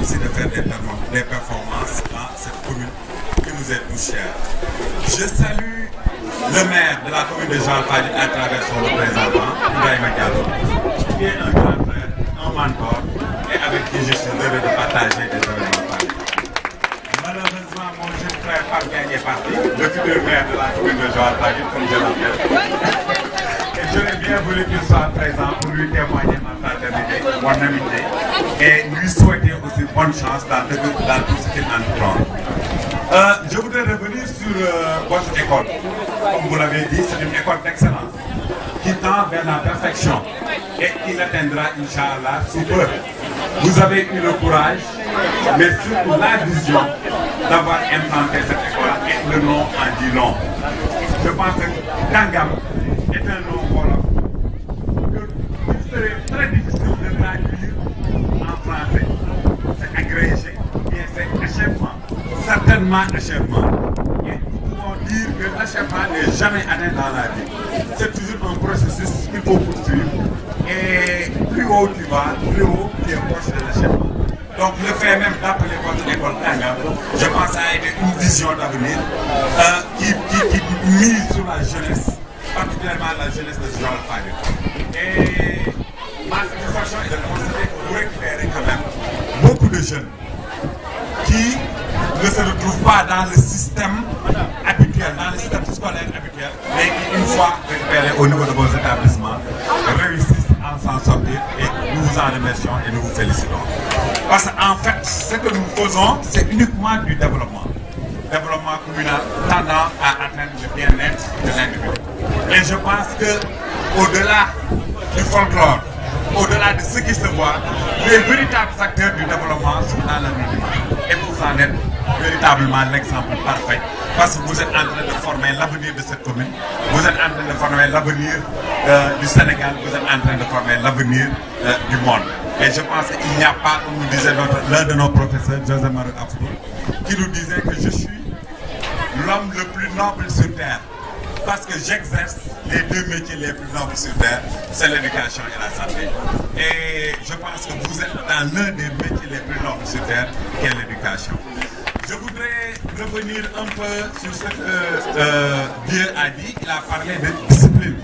aussi de faire des performances dans cette commune qui nous est tout chère. Je salue le maire de la commune de Joal-Fadiouth à travers son représentant, Ibrahima Diallo, qui est un grand frère, un mentor, et avec qui je suis heureux de partager des événements pareils. Malheureusement, mon jeune frère Pape Diagne est parti, le futur maire de la commune de Joal-Fadiouth, comme je l'appelle. Et j'aurais bien voulu qu'il soit présent pour lui témoigner ma fraternité, mon amitié, et lui souhaiter aussi bonne chance dans tout ce qu'il entreprend. Je voudrais revenir sur votre école. Comme vous l'avez dit, c'est une école d'excellence qui tend vers la perfection et qui l'atteindra, Inch'Allah, sous peu. Vous avez eu le courage, mais surtout la vision d'avoir implanté cette école et le nom en dit long. Je pense que Kangam est un nom wolof que serait très difficile de traduire en français. C'est agrégé, bien c'est achèvement, certainement achèvement. Et nous pouvons dire que l'achèvement n'est jamais atteint dans la vie. C'est toujours un processus qu'il faut poursuivre. Et plus haut tu vas, plus haut tu es proche de l'achèvement. Donc le fait même d'appeler votre école Kangam, je pense que ça a été une vision d'avenir qui mise sur la jeunesse, particulièrement la jeunesse de Joal-Fadiouth. Et ma satisfaction est de constater que vous récupérez quand même beaucoup de jeunes qui ne se retrouvent pas dans le système habituel, dans le système scolaire habituel, mais qui, une fois récupérés au niveau de vos établissements, réussissent à s'en sortir et nous vous en remercions et nous vous félicitons. Parce qu'en fait, ce que nous faisons, c'est uniquement du développement. Développement communal tendant à atteindre le bien-être de l'individu. Et je pense que au-delà du folklore, au-delà de ce qui se voit, les véritables acteurs du développement sont dans l'anonymat. Et vous en êtes véritablement l'exemple parfait. Parce que vous êtes en train de former l'avenir de cette commune, vous êtes en train de former l'avenir du Sénégal, vous êtes en train de former l'avenir du monde. Et je pense qu'il n'y a pas, comme nous disait l'un de nos professeurs, José Marie Afro, qui nous disait que je suis l'homme le plus noble sur terre. Parce que j'exerce les deux métiers les plus nobles sur terre, c'est l'éducation et la santé. Et je pense que vous êtes dans l'un des métiers les plus nobles sur terre, qui est l'éducation. Je voudrais revenir un peu sur ce que Dieu a dit. Il a parlé de discipline.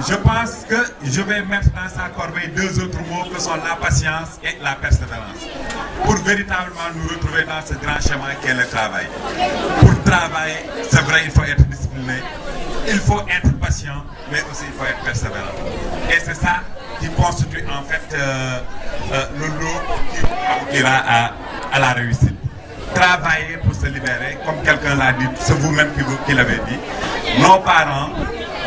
Je pense que je vais mettre dans sa corbeille deux autres mots que sont la patience et la persévérance. Pour véritablement nous retrouver dans ce grand chemin qu'est le travail. Pour travailler, c'est vrai, il faut être discipliné, il faut être patient, mais aussi il faut être persévérant. Et c'est ça qui constitue en fait le lot qui aboutira à la réussite. Travailler pour se libérer, comme quelqu'un l'a dit, c'est vous-même qui l'avez dit. Nos parents,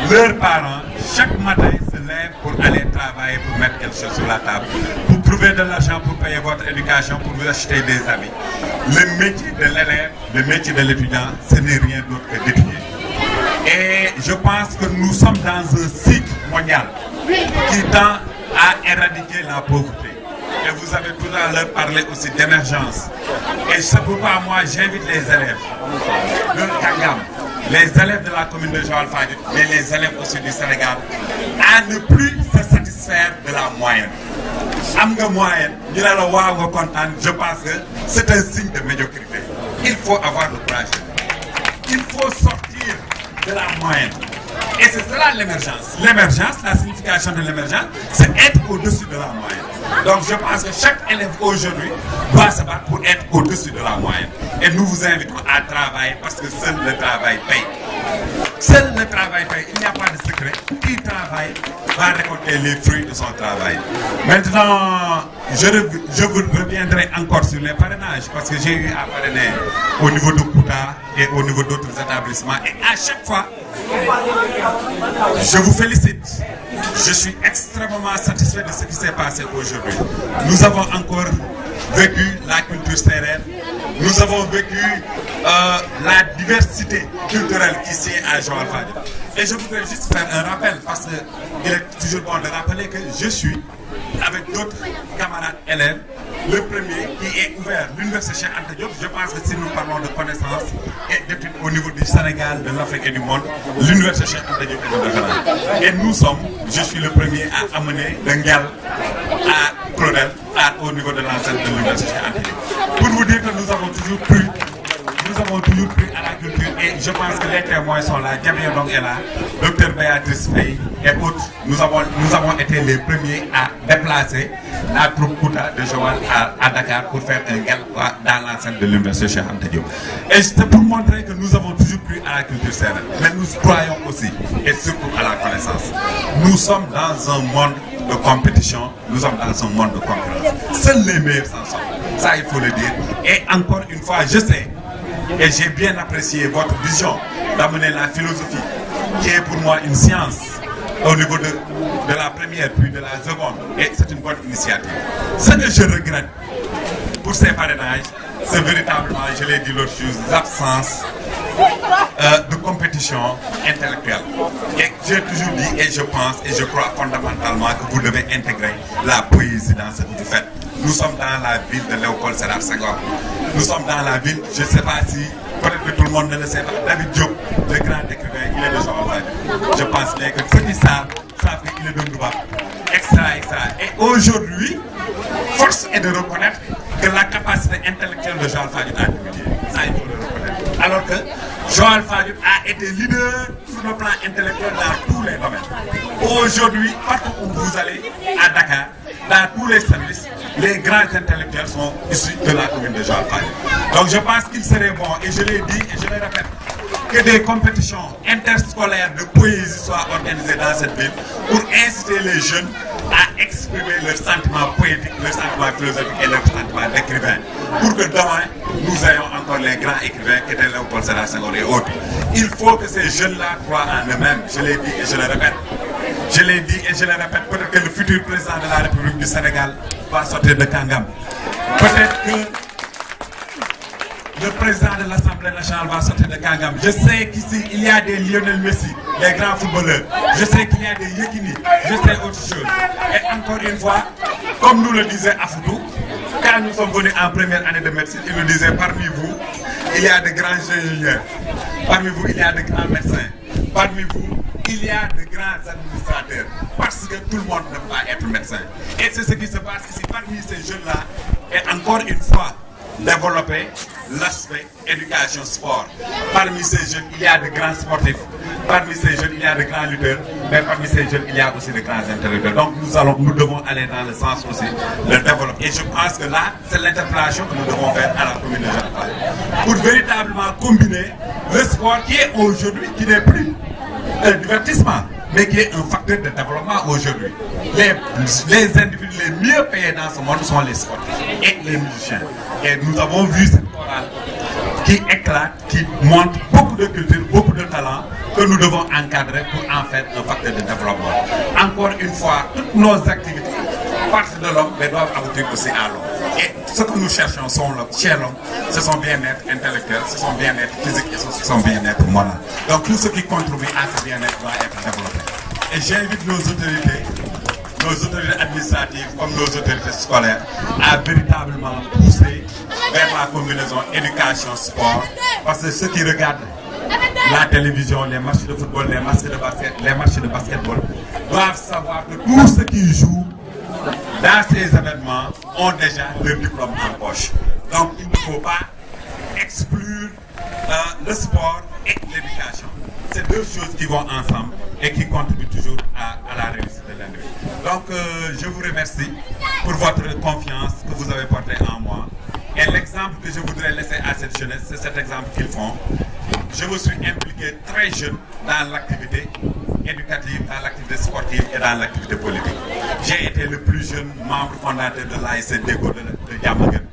leurs parents, chaque matin se lèvent pour aller travailler, pour mettre quelque chose sur la table, pour trouver de l'argent, pour payer votre éducation, pour vous acheter des habits. Le métier de l'élève, le métier de l'étudiant, ce n'est rien d'autre que d'étudier. Et je pense que nous sommes dans un cycle mondial qui tend à éradiquer la pauvreté. Et vous avez tout à l'heure parlé aussi d'émergence. Et c'est pourquoi moi j'invite les élèves de Kangam, les élèves de la commune de Joal-Fadiouth, mais les élèves aussi du Sénégal, à ne plus se satisfaire de la moyenne. Amga moyenne, je pense que c'est un signe de médiocrité. Il faut avoir le courage. Il faut sortir de la moyenne. Et c'est cela l'émergence. L'émergence, la signification de l'émergence, c'est être au-dessus de la moyenne. Donc je pense que chaque élève aujourd'hui doit se battre pour être au-dessus de la moyenne. Et nous vous invitons à travailler parce que seul le travail paye. Seul le travail paye. Il n'y a pas de secret. Qui travaille va récolter les fruits de son travail. Maintenant, je vous reviendrai encore sur les parrainages parce que j'ai eu à parrainer au niveau de Kouta et au niveau d'autres établissements. Et à chaque fois, je vous félicite. Je suis extrêmement satisfait de ce qui s'est passé aujourd'hui. Nous avons encore vécu la culture sérère. Nous avons vécu la diversité culturelle ici à Joal-Fadiouth. Et je voudrais juste faire un rappel parce qu'il est toujours bon de rappeler que je suis avec d'autres camarades élèves le premier qui est ouvert, l'Université Cheikh Anta Diop. Je pense que si nous parlons de connaissances et d'études au niveau du Sénégal, de l'Afrique et du monde, l'Université Cheikh Anta Diop est de référence. Et nous sommes, je suis le premier à amener le Ngal à Claudel, au niveau de l'enceinte de l'Université Cheikh Anta Diop. Pour vous dire que nous avons toujours pris à la culture et je pense que les témoins sont là. Diabien Dong est là, Dr Béatrice Faye et autres. Nous avons été les premiers à déplacer la troupe Kouta de Joal à Dakar pour faire un gala dans l'enceinte de l'Université Cheikh Anta Diop. Et c'est pour montrer que nous avons toujours pris à la culture sérieuse. Mais nous croyons aussi et surtout à la connaissance. Nous sommes dans un monde de compétition, nous sommes dans un monde de concurrence. Seuls les meilleurs s'en sortent. Ça, il faut le dire. Et encore une fois, je sais, et j'ai bien apprécié votre vision d'amener la philosophie, qui est pour moi une science, au niveau de la première puis de la seconde. Et c'est une bonne initiative. Ce que je regrette pour ces parrainages, c'est véritablement, je l'ai dit l'autre chose, l'absence de compétition intellectuelle. Et j'ai toujours dit, et je pense, et je crois fondamentalement que vous devez intégrer la poésie dans ce que vous faites. Nous sommes dans la ville de Léopold Sédar Senghor. Nous sommes dans la ville, je ne sais pas si, peut-être que tout le monde ne le sait pas, David Diop, le grand écrivain, il est de Joal. Je pense bien que ceux qui savent qu'il est de Ndouba. Extra. Et aujourd'hui, force est de reconnaître que la capacité intellectuelle de Joal Fadiouth a diminué. Ça, il faut le reconnaître. Alors que Joal Fadiouth a été leader sur le plan intellectuel dans tous les domaines. Aujourd'hui, partout où vous allez, à Dakar, dans tous les services, les grands intellectuels sont issus de la commune de Joal Fadiouth. Donc je pense qu'il serait bon, et je l'ai dit et je le répète, que des compétitions interscolaires de poésie soient organisées dans cette ville pour inciter les jeunes à exprimer leurs sentiments poétiques, leurs sentiments philosophiques et leurs sentiments d'écrivains. Pour que demain, nous ayons encore les grands écrivains qui étaient Léopold Sédar Senghor et autres. Il faut que ces jeunes-là croient en eux-mêmes. Je l'ai dit et je le répète. Je l'ai dit et je le répète. Peut-être que le futur président de la République du Sénégal va sortir de Kangam. Peut-être que le président de l'Assemblée nationale va sortir de Kangam. Je sais qu'ici, il y a des Lionel Messi, les grands footballeurs. Je sais qu'il y a des Yekini. Je sais autre chose. Et encore une fois, comme nous le disait Afoutou, quand nous sommes venus en première année de médecine, il nous disait, parmi vous, il y a de grands ingénieurs. Parmi vous, il y a de grands médecins. Parmi vous, il y a de grands administrateurs. Parce que tout le monde ne peut pas être médecin. Et c'est ce qui se passe ici. Parmi ces jeunes-là, et encore une fois, développer l'aspect éducation-sport. Parmi ces jeunes, il y a de grands sportifs. Parmi ces jeunes, il y a de grands lutteurs. Mais parmi ces jeunes, il y a aussi de grands intellectuels. Donc nous devons aller dans le sens aussi de développer. Et je pense que là, c'est l'interpellation que nous devons faire à la commune de Joal Fadiouth. Pour véritablement combiner le sport qui est aujourd'hui, qui n'est plus un divertissement, mais qui est un facteur de développement aujourd'hui. Les individus les mieux payés dans ce monde sont les sportifs et les musiciens. Et nous avons vu cette chorale qui éclate, qui montre beaucoup de culture, beaucoup de talent que nous devons encadrer pour en faire un facteur de développement. Encore une fois, toutes nos activités partent de l'homme, mais doivent aboutir aussi à l'homme. Et ce que nous cherchons chez l'homme, c'est son bien-être intellectuel, c'est son bien-être physique et c'est son bien-être moral. Donc tout ce qui contribue à ce bien-être doit être développé. Et j'invite nos autorités administratives comme nos autorités scolaires à véritablement pousser vers la combinaison éducation-sport. Parce que ceux qui regardent la télévision, les matchs de football, les matchs de basketball, doivent savoir que tous ceux qui jouent dans ces événements ont déjà leur diplôme en poche. Donc il ne faut pas exclure le sport et l'éducation. C'est deux choses qui vont ensemble et qui contribuent toujours à la réussite de l'individu. Donc je vous remercie pour votre confiance que vous avez portée en moi. Et l'exemple que je voudrais laisser à cette jeunesse, c'est cet exemple qu'ils font. Je me suis impliqué très jeune dans l'activité éducative, dans l'activité sportive et dans l'activité politique. J'ai été le plus jeune membre fondateur de l'ASC Déco de Diamaguène.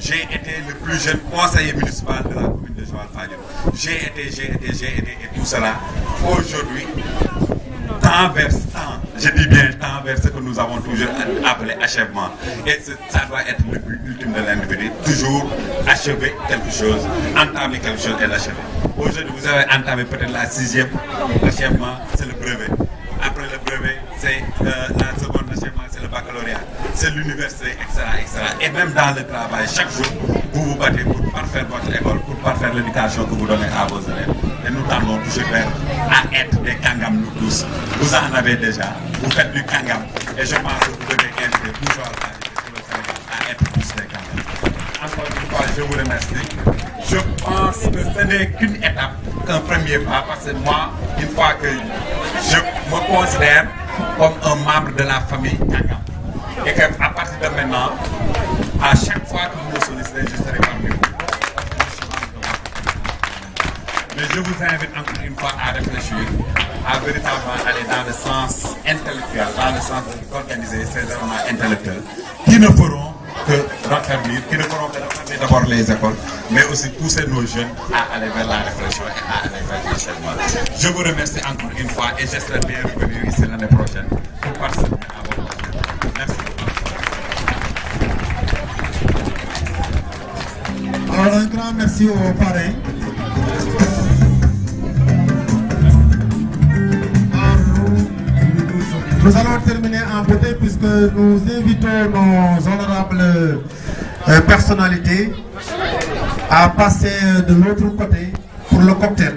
J'ai été le plus jeune conseiller municipal de la commune de Joal Fadiouth. J'ai été, et tout cela, aujourd'hui, temps vers temps, je dis bien temps vers ce que nous avons toujours appelé achèvement. Et ça doit être le but ultime de l'individu, toujours achever quelque chose, entamer quelque chose et l'achever. Aujourd'hui, vous avez entamé peut-être la 6e achèvement, c'est le brevet. Après le brevet, c'est la seconde achèvement, c'est le baccalauréat, c'est l'université, etc., etc. Et même dans le travail, chaque jour, vous vous battez pour parfaire votre école, pour parfaire l'éducation que vous donnez à vos élèves. Et nous tendons toujours à être des kangam, nous tous. Vous en avez déjà, vous faites du kangam. Et je pense que vous devez inviter toujours à être tous des kangam. Encore une fois, je vous remercie. Je pense que ce n'est qu'une étape, qu'un premier pas, parce que moi, une fois que je me considère comme un membre de la famille Kangam, et qu'à partir de maintenant, à chaque fois que vous me sollicitez, je serai parmi vous. Mais je vous invite encore une fois à réfléchir, à véritablement aller dans le sens intellectuel, dans le sens d'organiser ces événements intellectuels qui ne feront que raffermir, qui ne feront que raffermir d'abord les écoles, mais aussi pousser nos jeunes à aller vers la réflexion et à aller vers l'enseignement. Je vous remercie encore une fois et j'espère bien revenir ici l'année prochaine pour participer à votre projet. Merci beaucoup. Alors un grand merci aux parrains. Nous allons terminer en beauté puisque nous invitons nos honorables personnalités à passer de l'autre côté pour le cocktail.